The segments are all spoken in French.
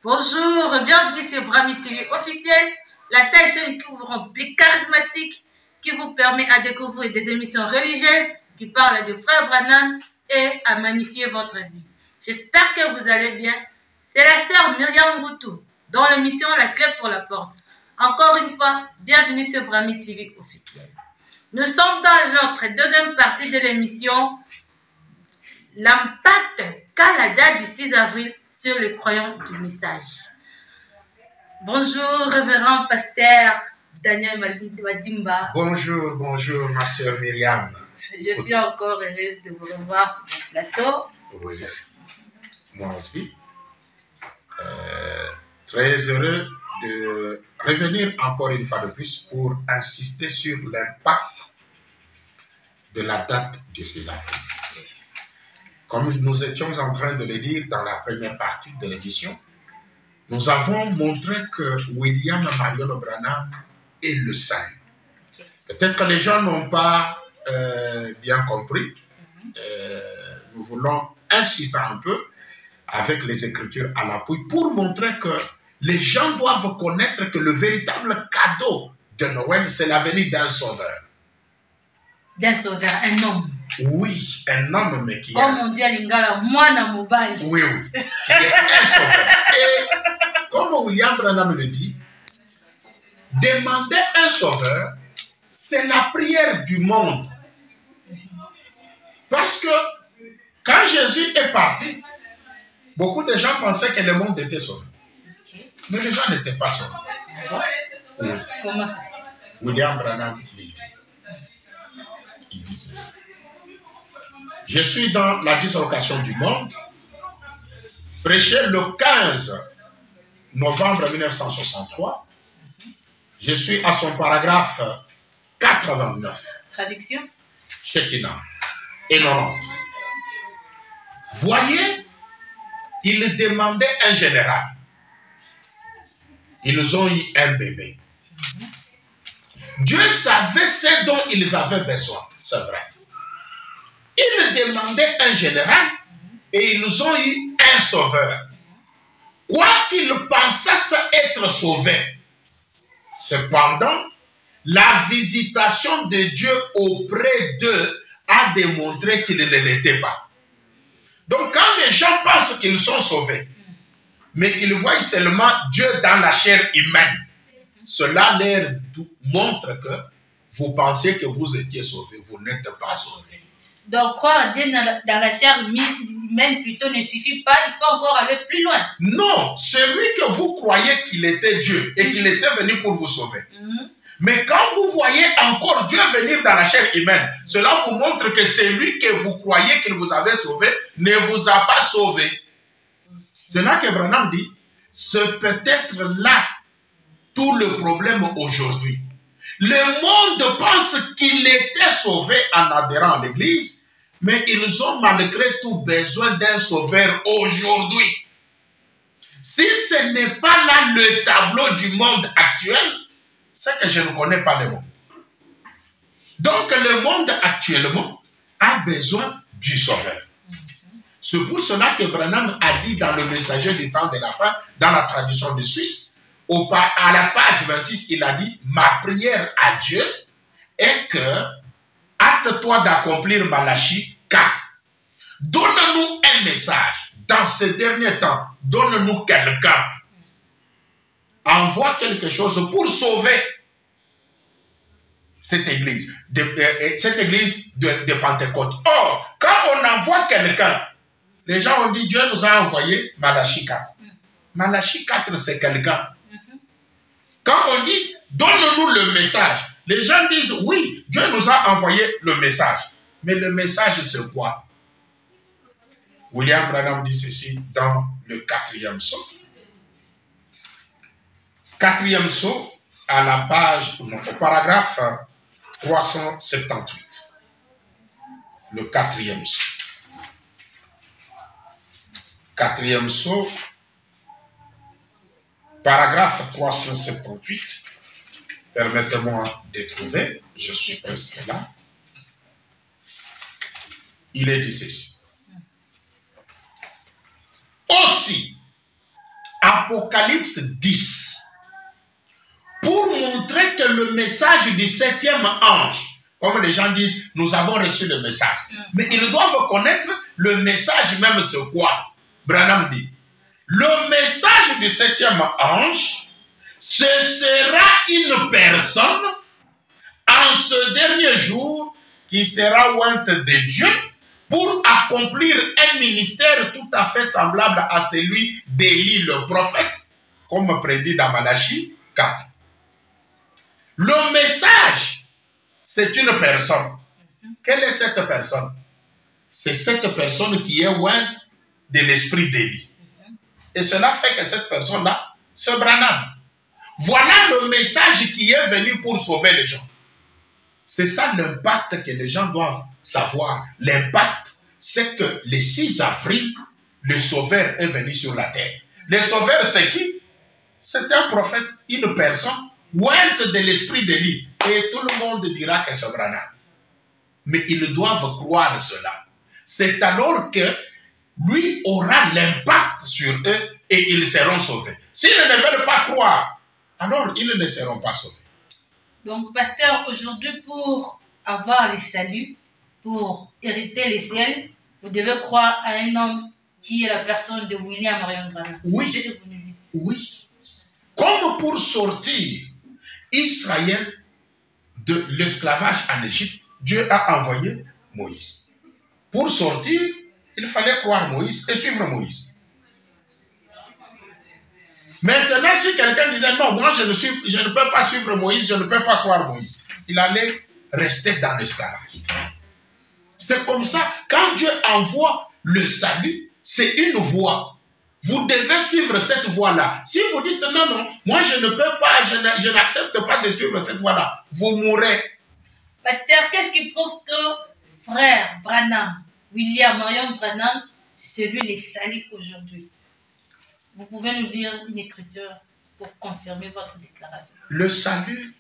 Bonjour, bienvenue sur Brahmi TV officiel, la seule chaîne qui vous remplit charismatique, qui vous permet à découvrir des émissions religieuses qui parlent de Frère Branham et à magnifier votre vie. J'espère que vous allez bien. C'est la sœur Myriam Ngoutou, dans l'émission La Clé pour la Porte. Encore une fois, bienvenue sur Brahmi TV officiel. Nous sommes dans notre deuxième partie de l'émission, l'impact qu'a la date du 6 avril sur les croyants du message. Bonjour, révérend pasteur Daniel Madimba. Bonjour, bonjour, ma sœur Myriam. Je suis encore heureuse de vous revoir sur mon plateau. Oui, moi aussi. Très heureux de revenir encore une fois de plus pour insister sur l'impact de la date du 6 avril. Comme nous étions en train de le dire dans la première partie de l'émission, nous avons montré que William Marion Branham est le saint. Peut-être que les gens n'ont pas bien compris. Nous voulons insister un peu avec les Écritures à l'appui pour montrer que les gens doivent connaître que le véritable cadeau de Noël, c'est la venue d'un sauveur. D'un sauveur, un homme. Oui, un homme, mais qui est... Comme on dit à Lingala, moi na mobile. Oui, oui, qui est un sauveur. Et comme William Branham le dit, demander un sauveur, c'est la prière du monde. Parce que quand Jésus est parti, beaucoup de gens pensaient que le monde était sauvé. Mais les gens n'étaient pas sauvés. Oui. Comment ça? William Branham le dit. Il dit ceci. Je suis dans la dislocation du monde, prêché le 15 novembre 1963. Je suis à son paragraphe 89. Traduction? Shekinah et 90. Voyez, il demandait un général. Ils ont eu un bébé. Dieu savait ce dont ils avaient besoin, c'est vrai. Ils demandaient un général et ils ont eu un sauveur. Quoi qu'ils pensassent être sauvés. Cependant, la visitation de Dieu auprès d'eux a démontré qu'ils ne l'étaient pas. Donc quand les gens pensent qu'ils sont sauvés, mais qu'ils voient seulement Dieu dans la chair humaine, cela leur montre que vous pensez que vous étiez sauvés, vous n'êtes pas sauvés. Donc croire à Dieu dans la chair humaine plutôt ne suffit pas, il faut encore aller plus loin. Non, celui que vous croyez qu'il était Dieu et qu'il était venu pour vous sauver. Mais quand vous voyez encore Dieu venir dans la chair humaine, cela vous montre que celui que vous croyez qu'il vous avait sauvé ne vous a pas sauvé. C'est là que Branham dit, c'est peut-être là tout le problème aujourd'hui. Le monde pense qu'il était sauvé en adhérant à l'église, mais ils ont malgré tout besoin d'un sauveur aujourd'hui. Si ce n'est pas là le tableau du monde actuel, c'est que je ne connais pas le monde. Donc le monde actuellement a besoin du sauveur. C'est pour cela que Branham a dit dans le messager du temps de la fin, dans la tradition de Suisse, à la page 26, il a dit, ma prière à Dieu est que, hâte-toi d'accomplir Malachie 4. Donne-nous un message. Dans ce dernier temps, donne-nous quelqu'un. Envoie quelque chose pour sauver cette église de Pentecôte. Or, quand on envoie quelqu'un, les gens ont dit, Dieu nous a envoyé Malachie 4. Malachie 4, c'est quelqu'un. Quand on dit, donne-nous le message, les gens disent, oui, Dieu nous a envoyé le message. Mais le message, c'est quoi? William Branham dit ceci dans le 4e psaume. 4e psaume, à la page, au paragraphe 378. Le 4e psaume. 4e psaume, paragraphe 378. Permettez-moi de trouver, je suis presque là. Il est dit ceci. Aussi, Apocalypse 10, pour montrer que le message du 7e ange, comme les gens disent, nous avons reçu le message. Mais ils doivent connaître le message même, c'est quoi? Branham dit, le message du 7e ange, ce sera une personne en ce dernier jour qui sera ointe de Dieu pour accomplir un ministère tout à fait semblable à celui d'Élie le prophète, comme prédit dans Malachie 4. Le message, c'est une personne. Quelle est cette personne? C'est cette personne qui est ointe de l'esprit d'Élie. Et cela fait que cette personne-là, c'est Branham. Voilà le message qui est venu pour sauver les gens. C'est ça l'impact que les gens doivent savoir. L'impact, c'est que le 6 avril, le Sauveur est venu sur la terre. Le Sauveur, c'est qui? C'est un prophète, une personne, ointe de l'esprit d'Élie. Et tout le monde dira que c'est Branham. Mais ils doivent croire cela. C'est alors que lui aura l'impact sur eux et ils seront sauvés. S'ils ne veulent pas croire, alors ils ne seront pas sauvés. Donc, pasteur, aujourd'hui, pour avoir le salut, pour hériter les ciels, vous devez croire à un homme qui est la personne de William Marion Branham. Oui, oui. Comme pour sortir Israël de l'esclavage en Égypte, Dieu a envoyé Moïse. Pour sortir, il fallait croire Moïse et suivre Moïse. Maintenant, si quelqu'un disait non, moi je ne peux pas suivre Moïse, je ne peux pas croire Moïse, il allait rester dans l'esclavage. C'est comme ça, quand Dieu envoie le salut, c'est une voie. Vous devez suivre cette voie-là. Si vous dites non, non, moi je ne peux pas, je n'accepte pas de suivre cette voie-là, vous mourrez. Pasteur, qu'est-ce qui prouve que frère Branham, William Marion Branham, c'est lui le salut aujourd'hui? Vous pouvez nous lire une écriture pour confirmer votre déclaration. Le salut,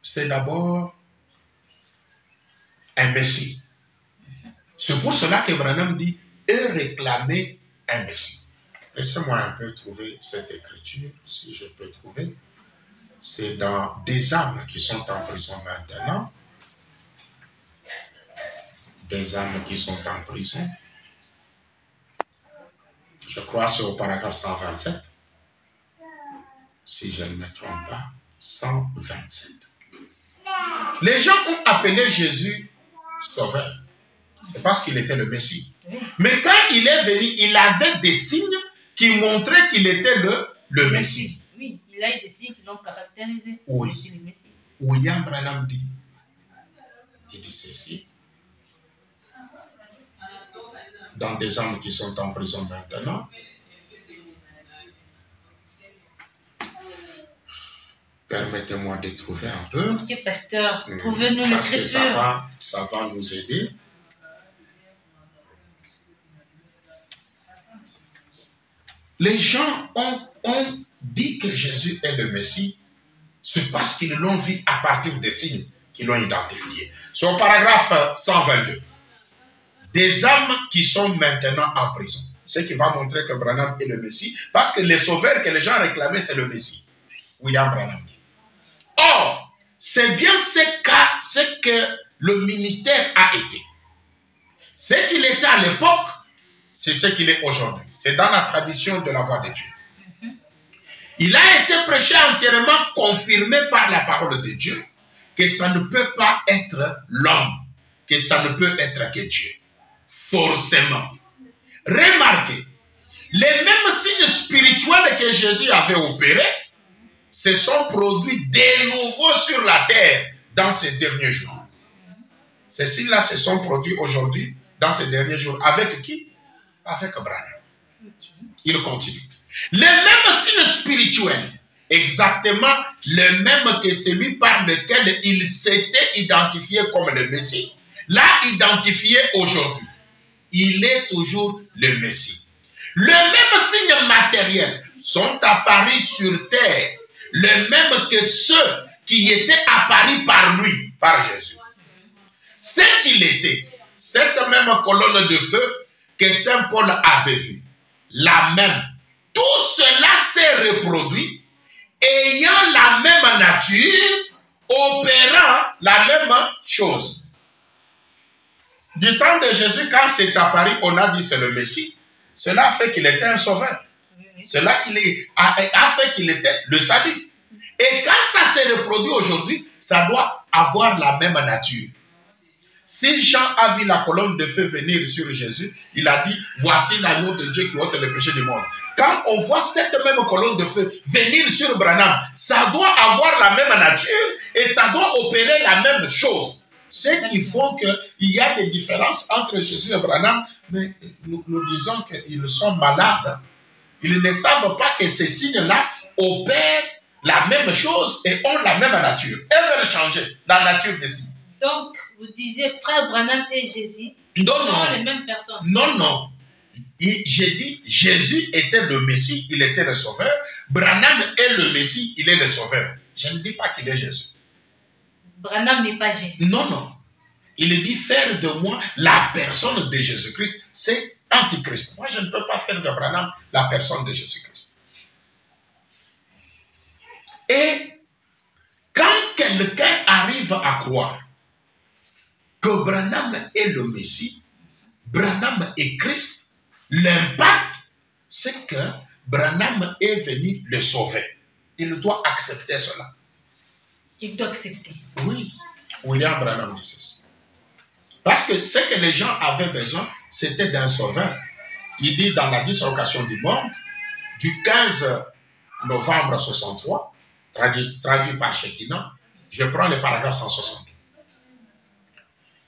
c'est d'abord un Messie. C'est pour cela que Branham dit et réclamer un Messie. Laissez-moi un peu trouver cette écriture, si je peux trouver. C'est dans des âmes qui sont en prison maintenant. Des âmes qui sont en prison. Je crois que c'est au paragraphe 127. Si je ne me trompe pas, 127. Les gens ont appelé Jésus Sauveur. C'est parce qu'il était le Messie. Mais quand il est venu, il avait des signes qui montraient qu'il était le Messie. Oui, il a eu des signes qui l'ont caractérisé. Oui. Le Messie. William Branham dit, il dit ceci. Dans des hommes qui sont en prison maintenant. Permettez-moi de trouver un peu. Ok, pasteur, trouvez-nous l'écriture. Ça va nous aider. Les gens ont dit que Jésus est le Messie. C'est parce qu'ils l'ont vu à partir des signes qu'ils l'ont identifié. C'est au paragraphe 122. Des hommes qui sont maintenant en prison. Ce qui va montrer que Branham est le Messie. Parce que les sauveurs que les gens réclamaient, c'est le Messie. William Branham dit. Or, c'est bien ce que le ministère a été. Ce qu'il était à l'époque, c'est ce qu'il est aujourd'hui. C'est dans la tradition de la voix de Dieu. Il a été prêché entièrement confirmé par la parole de Dieu que ça ne peut pas être l'homme, que ça ne peut être que Dieu. Forcément. Remarquez, les mêmes signes spirituels que Jésus avait opérés se sont produits de nouveau sur la terre dans ces derniers jours. Ces signes-là se sont produits aujourd'hui dans ces derniers jours. Avec qui? Avec Branham. Il continue. Les mêmes signes spirituels, exactement les mêmes que celui par lequel il s'était identifié comme le Messie, l'a identifié aujourd'hui. Il est toujours le Messie. Les mêmes signes matériels sont apparus sur terre, les mêmes que ceux qui étaient apparus par lui, par Jésus. Ce qu'il était, cette même colonne de feu que Saint Paul avait vue, la même, tout cela s'est reproduit, ayant la même nature, opérant la même chose. Du temps de Jésus, quand c'est apparu, on a dit c'est le Messie. Cela a fait qu'il était un sauveur. Cela a fait qu'il était le salut. Et quand ça s'est reproduit aujourd'hui, ça doit avoir la même nature. Si Jean a vu la colonne de feu venir sur Jésus, il a dit, voici l'agneau de Dieu qui ôte le péché du monde. Quand on voit cette même colonne de feu venir sur Branham, ça doit avoir la même nature et ça doit opérer la même chose. Ce qui font qu'il y a des différences entre Jésus et Branham, mais nous disons qu'ils sont malades. Ils ne savent pas que ces signes-là opèrent la même chose et ont la même nature. Elles veulent changer la nature des signes. Donc, vous disiez frère Branham et Jésus sont les mêmes personnes. Non, non. J'ai dit, Jésus était le Messie, il était le Sauveur. Branham est le Messie, il est le Sauveur. Je ne dis pas qu'il est Jésus. Branham n'est pas Jésus. Non, non. Il dit faire de moi la personne de Jésus-Christ. C'est Antichrist. Moi, je ne peux pas faire de Branham la personne de Jésus-Christ. Et quand quelqu'un arrive à croire que Branham est le Messie, Branham est Christ, l'impact, c'est que Branham est venu le sauver. Il doit accepter cela. Il doit accepter. Oui, William Branham dit ceci. Parce que ce que les gens avaient besoin, c'était d'un sauveur. Il dit dans la dislocation du monde, du 15 novembre 63, traduit par Shekinah, je prends le paragraphe 160.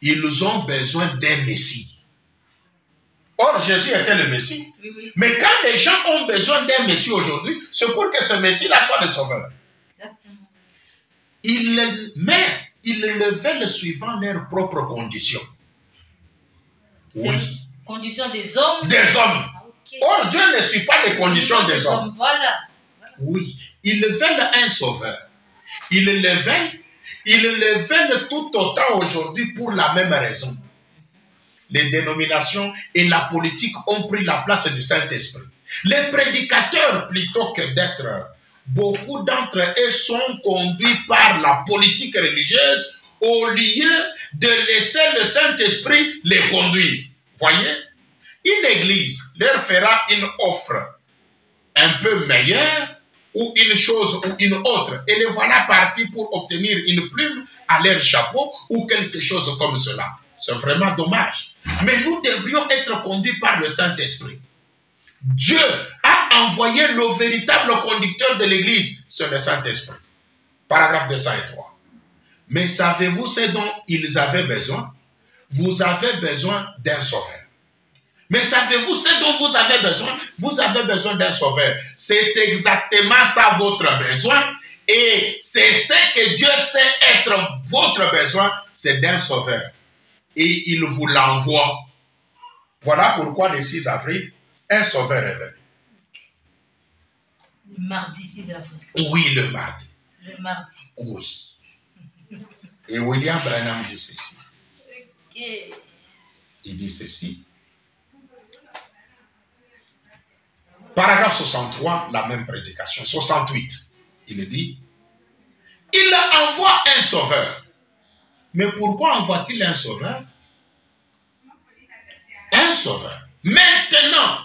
Ils ont besoin d'un Messie. Or, Jésus était le Messie. Oui, oui. Mais quand les gens ont besoin d'un Messie aujourd'hui, c'est pour que ce Messie-là soit le sauveur. Exactement. Mais ils le veulent suivant leurs propres conditions. Oui. Conditions des hommes. Des hommes. Ah, okay. Or, Dieu ne suit pas les conditions des hommes. Voilà. Oui. Ils veulent un sauveur. Ils le veulent tout autant aujourd'hui pour la même raison. Les dénominations et la politique ont pris la place du Saint-Esprit. Les prédicateurs, plutôt que d'être, beaucoup d'entre eux sont conduits par la politique religieuse au lieu de laisser le Saint-Esprit les conduire. Voyez, une église leur fera une offre un peu meilleure ou une chose ou une autre, et les voilà partis pour obtenir une plume à leur chapeau ou quelque chose comme cela. C'est vraiment dommage. Mais nous devrions être conduits par le Saint-Esprit. Dieu a envoyé le véritable conducteur de l'église, c'est le Saint-Esprit. Paragraphe 203. Mais savez-vous ce dont ils avaient besoin? Vous avez besoin d'un sauveur. Mais savez-vous ce dont vous avez besoin? Vous avez besoin d'un sauveur. C'est exactement ça votre besoin. Et c'est ce que Dieu sait être votre besoin, c'est d'un sauveur. Et il vous l'envoie. Voilà pourquoi le 6 avril, un sauveur est venu. Le mardi 6 avril. Oui, le mardi. Le mardi. Oui. Et William Branham dit ceci. Okay. Il dit ceci. Paragraphe 63, la même prédication. 68, il dit, il envoie un sauveur. Mais pourquoi envoie-t-il un sauveur? Un sauveur. Maintenant,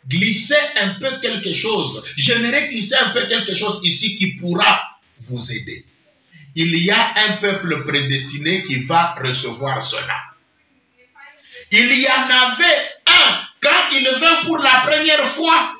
glissez un peu quelque chose. J'aimerais glisser un peu quelque chose ici qui pourra vous aider. Il y a un peuple prédestiné qui va recevoir cela. Il y en avait un quand il vint pour la première fois.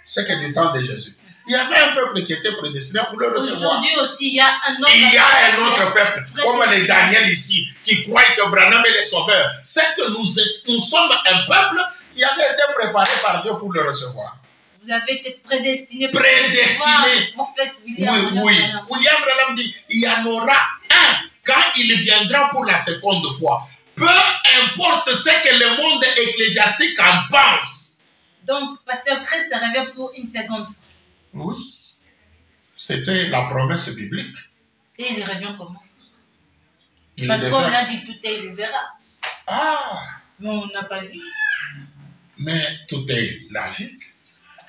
C'est que du temps de Jésus. Il y avait un peuple qui était prédestiné pour le recevoir. Aujourd'hui aussi, il y a un autre. Il y a un autre peuple, comme les Daniel ici, qui croient que Branham est le sauveur. C'est que nous sommes un peuple qui avait été préparé par Dieu pour le recevoir. Vous avez été prédestiné. Prédestiné. Prophète William. Oui, oui. William Branham dit, il y en aura un quand il viendra pour la seconde fois. Peu importe ce que le monde ecclésiastique en pense. Donc, Pasteur Christ revient pour une seconde fois. Oui. C'était la promesse biblique. Et il revient comment? Parce qu'on l'a dit, tout est, il le verra. Ah. Mais on n'a pas vu. Mais tout est la vie.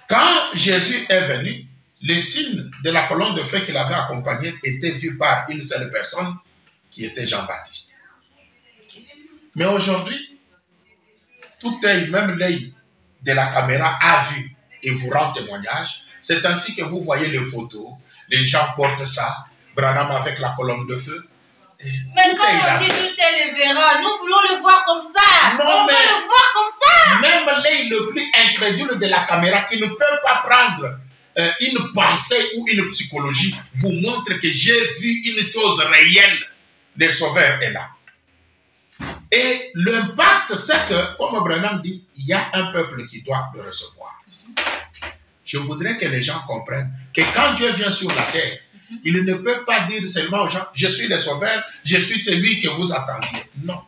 Quand Jésus est venu, les signes de la colonne de feu qu'il avait accompagné étaient vus par une seule personne qui était Jean-Baptiste. Mais aujourd'hui, tout œil, même l'œil de la caméra a vu et vous rend témoignage. C'est ainsi que vous voyez les photos. Les gens portent ça. Branham avec la colonne de feu. Mais quand on dit tout est le verra, nous voulons le voir comme ça. Non, on veut le voir comme ça. Même l'œil le plus incrédule de la caméra qui ne peut pas prendre une pensée ou une psychologie vous montre que j'ai vu une chose réelle. Le Sauveur est là. Et l'impact, c'est que, comme Branham dit, il y a un peuple qui doit le recevoir. Je voudrais que les gens comprennent que quand Dieu vient sur la terre, il ne peut pas dire seulement aux gens, je suis le Sauveur, je suis celui que vous attendiez. Non.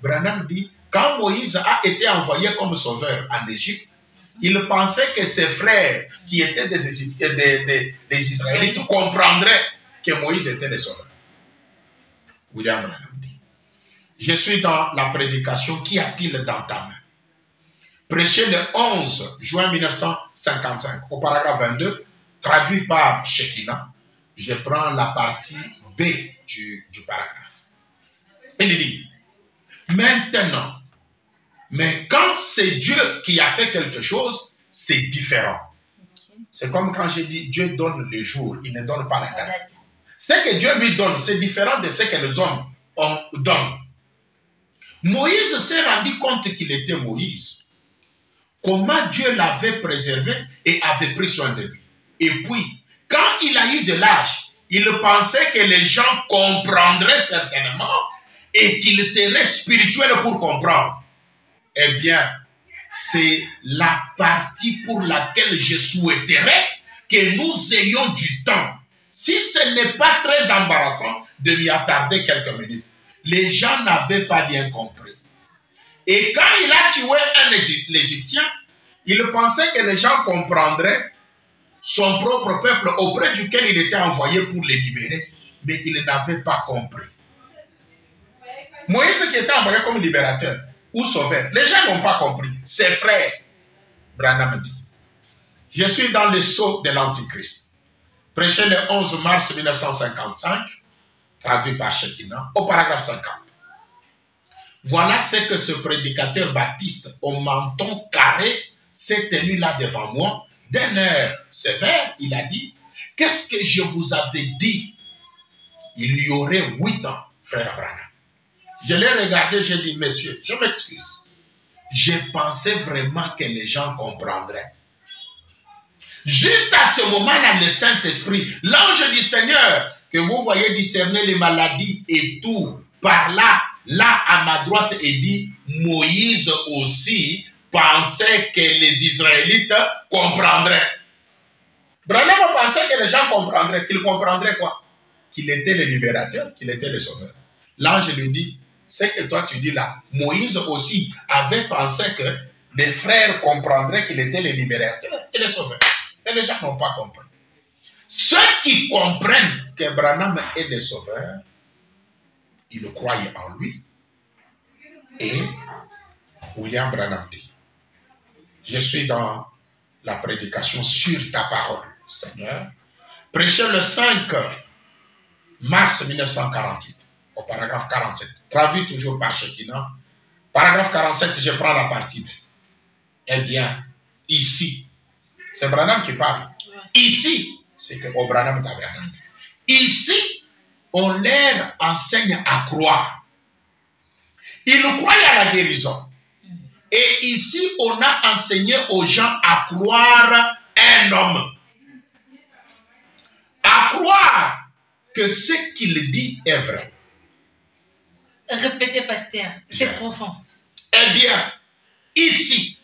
Branham dit, quand Moïse a été envoyé comme Sauveur en Égypte, il pensait que ses frères, qui étaient des Israélites, comprendraient que Moïse était le Sauveur. William Branham dit, je suis dans la prédication, qu'y a-t-il dans ta main? Prêché le 11 juin 1955, au paragraphe 22, traduit par Shekinah. Je prends la partie B du paragraphe. Il dit, maintenant, mais quand c'est Dieu qui a fait quelque chose, c'est différent. C'est comme quand j'ai dit, Dieu donne les jours, il ne donne pas la date. Ce que Dieu lui donne, c'est différent de ce que les hommes donnent. Moïse s'est rendu compte qu'il était Moïse. Comment Dieu l'avait préservé et avait pris soin de lui. Et puis, quand il a eu de l'âge, il pensait que les gens comprendraient certainement et qu'il serait spirituel pour comprendre. Eh bien, c'est la partie pour laquelle je souhaiterais que nous ayons du temps. Si ce n'est pas très embarrassant de m'y attarder quelques minutes. Les gens n'avaient pas bien compris. Et quand il a tué l'Égyptien, il pensait que les gens comprendraient son propre peuple auprès duquel il était envoyé pour les libérer. Mais il n'avait pas compris. Moïse qui était envoyé comme libérateur ou sauveur, les gens n'ont pas compris. Ses frères, Branham dit, je suis dans le sceau de l'Antichrist. Prêché le 11 mars 1955, traduit par Shekinah, au paragraphe 50. Voilà ce que ce prédicateur baptiste au menton carré s'est tenu là devant moi. D'un air sévère, il a dit, qu'est-ce que je vous avais dit? Il y aurait 8 ans, frère Branham. Je l'ai regardé, j'ai dit, monsieur, je m'excuse. J'ai pensé vraiment que les gens comprendraient. Juste à ce moment-là, le Saint-Esprit, l'ange du Seigneur, que vous voyez discerner les maladies et tout, par là, à ma droite, et dit, Moïse aussi pensait que les Israélites comprendraient. Branham pensait que les gens comprendraient. Qu'ils comprendraient quoi? Qu'il était le libérateur, qu'il était le sauveur. L'ange lui dit, ce que toi tu dis là, Moïse aussi avait pensé que les frères comprendraient qu'il était le libérateur et le sauveur. Et les gens n'ont pas compris. Ceux qui comprennent que Branham est le sauveur, ils le croient en lui. Et William Branham dit, je suis dans la prédication sur ta parole, Seigneur. Prêché le 5 mars 1948, au paragraphe 47, traduit toujours par Shekinah. Paragraphe 47, je prends la partie B. Eh bien, ici, c'est Branham qui parle. Ici, c'est que au Branham Tabernacle. Ici, on leur enseigne à croire. Ils croient à la guérison. Et ici, on a enseigné aux gens à croire un homme. À croire que ce qu'il dit est vrai. Répétez, pasteur, c'est profond. Eh bien, ici,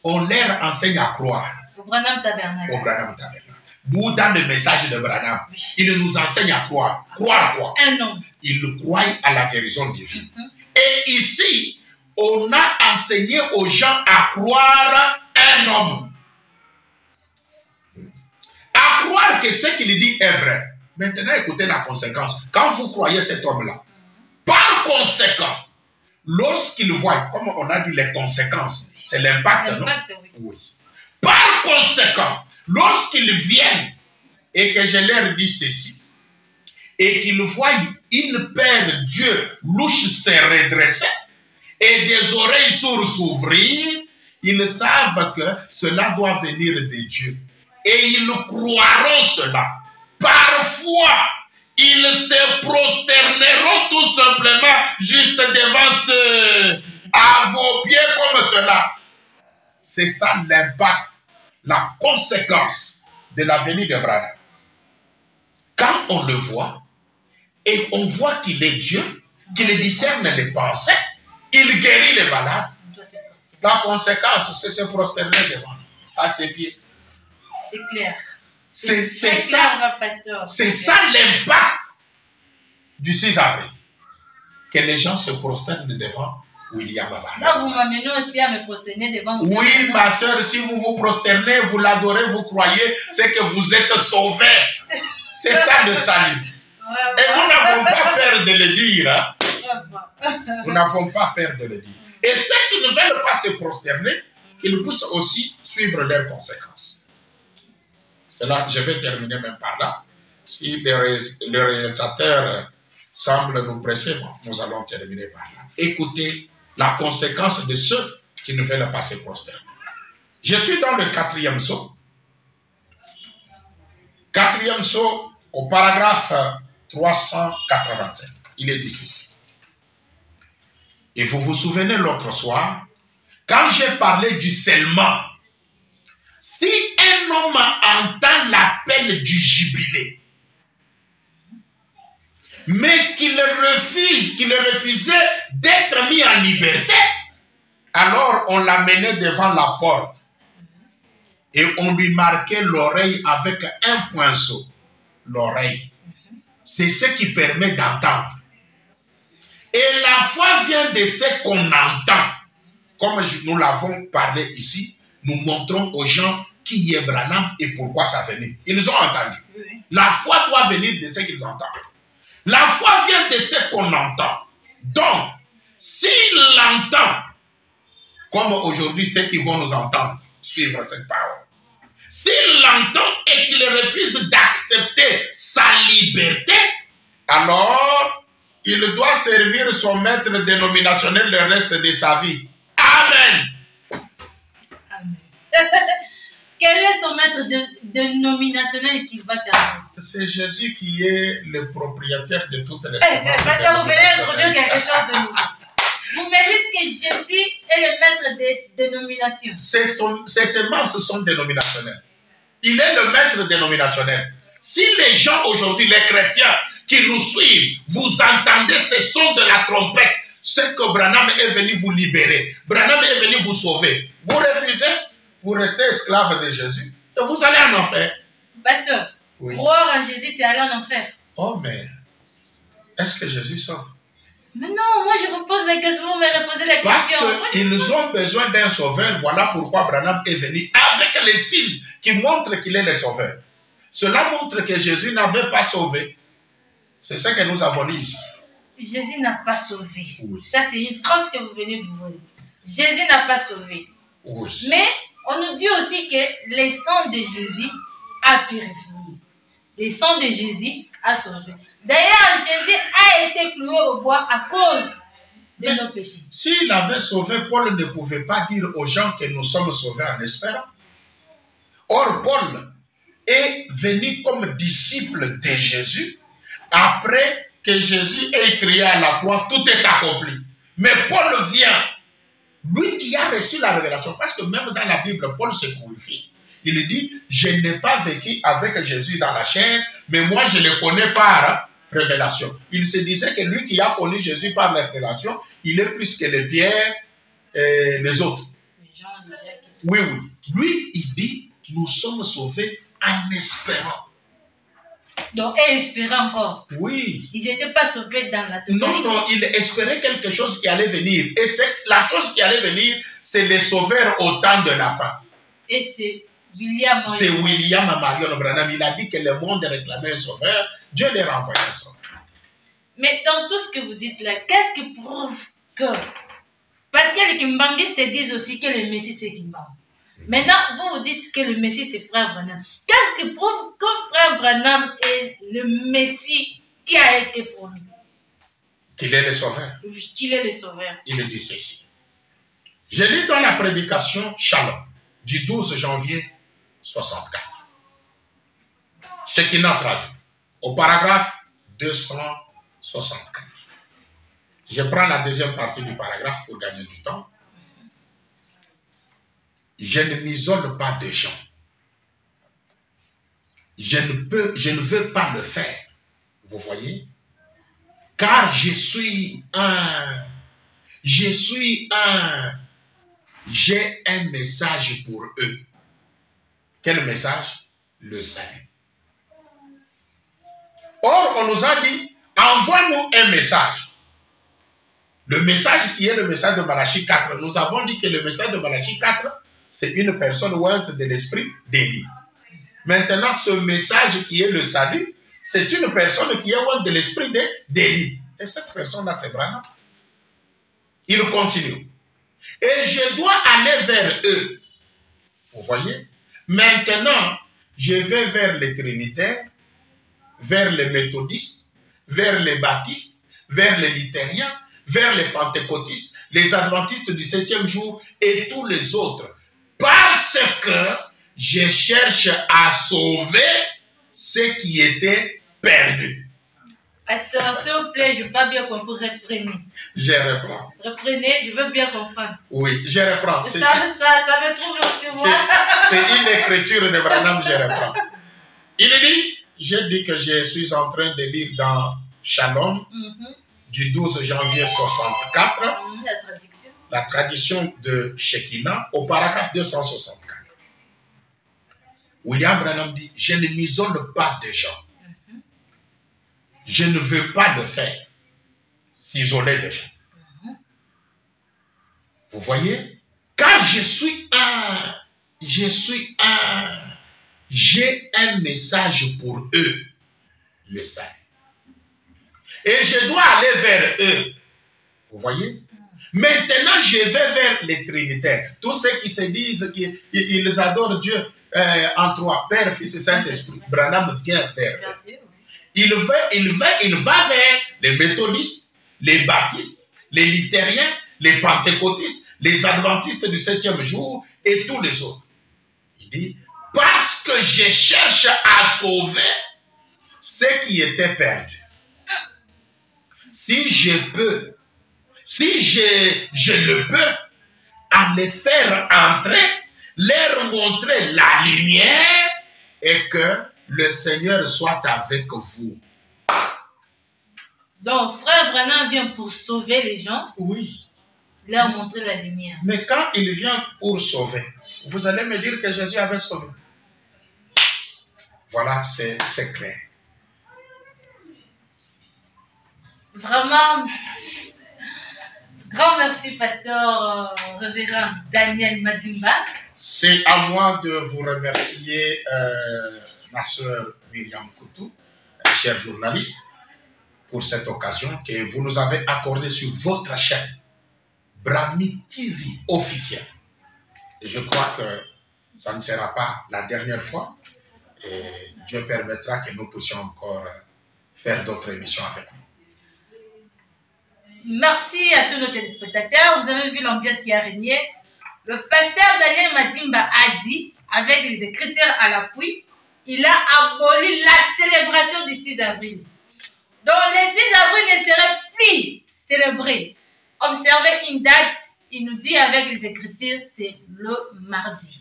on leur enseigne à croire. Au Branham Tabernacle. Au Branham Tabernacle. D'où dans le message de Branham, il nous enseigne à croire. Croire quoi? Un homme. Il croit à la guérison divine. Et ici, on a enseigné aux gens à croire un homme. À croire que ce qu'il dit est vrai. Maintenant, écoutez la conséquence. Quand vous croyez cet homme-là, par conséquent, lorsqu'il voit, comme on a dit les conséquences, c'est l'impact, non? Oui. Oui. Par Par conséquent, lorsqu'ils viennent et que je leur dis ceci, et qu'ils voient une paire d'yeux louches se redresser et des oreilles sourdes s'ouvrir, ils savent que cela doit venir de Dieu. Et ils croiront cela. Parfois, ils se prosterneront tout simplement juste devant à vos pieds comme cela. C'est ça l'impact, la conséquence de la venue de Branham. Quand on le voit, et on voit qu'il est Dieu, qu'il discerne les pensées, il guérit les malades, la conséquence, c'est se prosterner devant à ses pieds. C'est clair. C'est ça l'impact du 6 avril. Que les gens se prosternent devant William Branham. Là, vous m'amenez aussi à me prosterner devant vous. Oui, ma soeur, si vous vous prosternez, vous l'adorez, vous croyez, c'est que vous êtes sauvés. C'est ça le salut. Et nous n'avons pas peur de le dire. Hein? Nous n'avons pas peur de le dire. Et ceux qui ne veulent pas se prosterner, qu'ils puissent aussi suivre leurs conséquences. Cela, je vais terminer même par là. Si le réalisateur semble nous presser, nous allons terminer par là. Écoutez la conséquence de ceux qui ne veulent pas se prosterner. Je suis dans le 4e psaume. 4e psaume au paragraphe 387. Il est dit ceci. Et vous vous souvenez l'autre soir, quand j'ai parlé du scellement, si un homme entend l'appel du jubilé, mais qu'il refusait d'être mis en liberté, alors on l'amenait devant la porte et on lui marquait l'oreille avec un poinceau. L'oreille. C'est ce qui permet d'entendre. Et la foi vient de ce qu'on entend. Comme nous l'avons parlé ici, nous montrons aux gens qui est Branham et pourquoi ça venait. Ils ont entendu. La foi doit venir de ce qu'ils entendent. La foi vient de ce qu'on entend. Donc, s'il l'entend, comme aujourd'hui ceux qui vont nous entendre, suivre cette parole, s'il l'entend et qu'il refuse d'accepter sa liberté, alors il doit servir son maître dénominationnel le reste de sa vie. Amen. Amen. Quel est son maître dénominationnel qu'il va servir? C'est Jésus qui est le propriétaire de toutes les semences. Vous venez introduire quelque chose de nouveau. Vous me dites que Jésus est le maître des dénominations. Ces semences sont dénominationnelles. Il est le maître dénominationnel. Si les gens aujourd'hui, les chrétiens qui nous suivent, vous entendez ce son de la trompette, c'est que Branham est venu vous libérer. Branham est venu vous sauver. Vous refusez, vous restez esclave de Jésus et vous allez en enfer. Pasteur, oui. Croire en Jésus, c'est aller en enfer. Oh, mais est-ce que Jésus sauve? Mais non, moi je vous pose la question, vous me reposez la question. Parce qu'ils ont besoin d'un sauveur, voilà pourquoi Branham est venu avec les signes qui montrent qu'il est le sauveur. Cela montre que Jésus n'avait pas sauvé. C'est ce que nous avons dit ici. Jésus n'a pas sauvé. Oui. Ça, c'est une tranche que vous venez de voir. Jésus n'a pas sauvé. Oui. Mais on nous dit aussi que le sang de Jésus a purifié. Le sang de Jésus a sauvé. D'ailleurs, Jésus a été cloué au bois à cause de nos péchés. S'il avait sauvé, Paul ne pouvait pas dire aux gens que nous sommes sauvés en espérant. Or, Paul est venu comme disciple de Jésus après que Jésus ait crié à la croix, tout est accompli. Mais Paul vient, lui qui a reçu la révélation, parce que même dans la Bible, Paul se glorifie. Il dit, je n'ai pas vécu avec Jésus dans la chair, mais moi je le connais par révélation. Il se disait que lui qui a connu Jésus par la révélation, il est plus que les pierres et les autres. Oui, oui. Lui, il dit, nous sommes sauvés en espérant. Donc, et espérer encore. Oui. Ils n'étaient pas sauvés dans la totalité. Non, non, ils espéraient quelque chose qui allait venir. Et la chose qui allait venir, c'est les sauveurs au temps de la fin. Et c'est William Marion Branham. Il a dit que le monde réclamait un sauveur. Dieu les renvoie un sauveur. Mais dans tout ce que vous dites là, qu'est-ce qui prouve que... Parce que les Kimbanguistes disent aussi que le Messie c'est Kimbangue. Maintenant, vous vous dites que le Messie, c'est Frère Branham. Qu'est-ce qui prouve que Frère Branham est le Messie qui a été promis? Qu'il est le sauveur. Qu'il est le sauveur. Il dit ceci. Je lis dans la prédication Shalom du 12 janvier 64. Shekinah traduit au paragraphe 264. Je prends la deuxième partie du paragraphe pour gagner du temps. Je ne m'isole pas de gens. Je ne veux pas le faire. Vous voyez? Car j'ai un message pour eux. Quel message? Le salut. Or, on nous a dit, envoie-nous un message. Le message qui est le message de Malachie 4. Nous avons dit que le message de Malachie 4, c'est une personne ointe de l'esprit d'Élie. Maintenant, ce message qui est le salut, c'est une personne qui est ointe de l'esprit d'Élie. Et cette personne-là, c'est Branham. Il continue. Et je dois aller vers eux. Vous voyez? Maintenant, je vais vers les trinitaires, vers les méthodistes, vers les baptistes, vers les luthériens, vers les pentecôtistes, les adventistes du 7e jour et tous les autres. Parce que je cherche à sauver ceux qui étaient perdus. Pasteur, s'il vous plaît, je ne veux pas bien comprendre. Reprenez. Je reprends. Reprenez, je veux bien comprendre. Oui, je reprends. Ça me trouble aussi moi. C'est une écriture de Branham, je reprends. Il dit, j'ai dit que je suis en train de lire dans Shalom, du 12 janvier 64, la traduction de Shekinah, au paragraphe 264. William Branham dit, je ne m'isole pas de gens. Je ne veux pas le faire, s'isoler des gens. Vous voyez? Car j'ai un message pour eux, le salut. Et je dois aller vers eux. Vous voyez? Maintenant, je vais vers les trinitaires. Tous ceux qui se disent qu'ils adorent Dieu en trois, Père, Fils et Saint-Esprit. Branham vient vers eux. Il va vers les méthodistes, les baptistes, les luthériens, les pentecôtistes, les adventistes du 7e jour et tous les autres. Il dit, parce que je cherche à sauver ceux qui étaient perdus. Si je peux, si je le peux, à les faire entrer, leur montrer la lumière et que le Seigneur soit avec vous. Donc, Frère Branham vient pour sauver les gens. Oui. Leur montrer la lumière. Mais quand il vient pour sauver, vous allez me dire que Jésus avait sauvé. Voilà, c'est clair. Vraiment, grand merci, pasteur révérend Daniel Madimba. C'est à moi de vous remercier, ma soeur Myriam Koutou, chère journaliste, pour cette occasion que vous nous avez accordée sur votre chaîne, Brahmi TV officielle. Et je crois que ça ne sera pas la dernière fois. Et Dieu permettra que nous puissions encore faire d'autres émissions avec vous. Merci à tous nos téléspectateurs. Vous avez vu l'ambiance qui a régné. Le pasteur Daniel Madimba a dit, avec les Écritures à l'appui, il a aboli la célébration du 6 avril. Donc le 6 avril ne serait plus célébré. Observez une date, il nous dit avec les Écritures, c'est le mardi.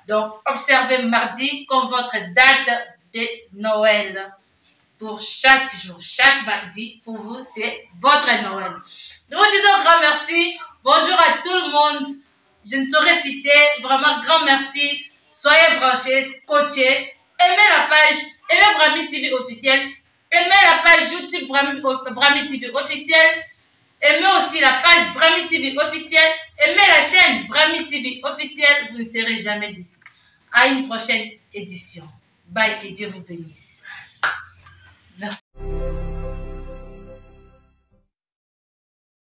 Donc observez mardi comme votre date de Noël. Pour chaque jour, chaque mardi, pour vous, c'est votre Noël. Nous vous disons grand merci. Bonjour à tout le monde. Je ne saurais citer. Vraiment grand merci. Soyez branchés, scotchés. Aimez la page, aimez Brahmi TV officiel. Aimez la page YouTube Brahmi TV officiel. Aimez aussi la page Brahmi TV officiel. Aimez la chaîne Brahmi TV officiel. Vous ne serez jamais déçus. À une prochaine édition. Bye, que Dieu vous bénisse.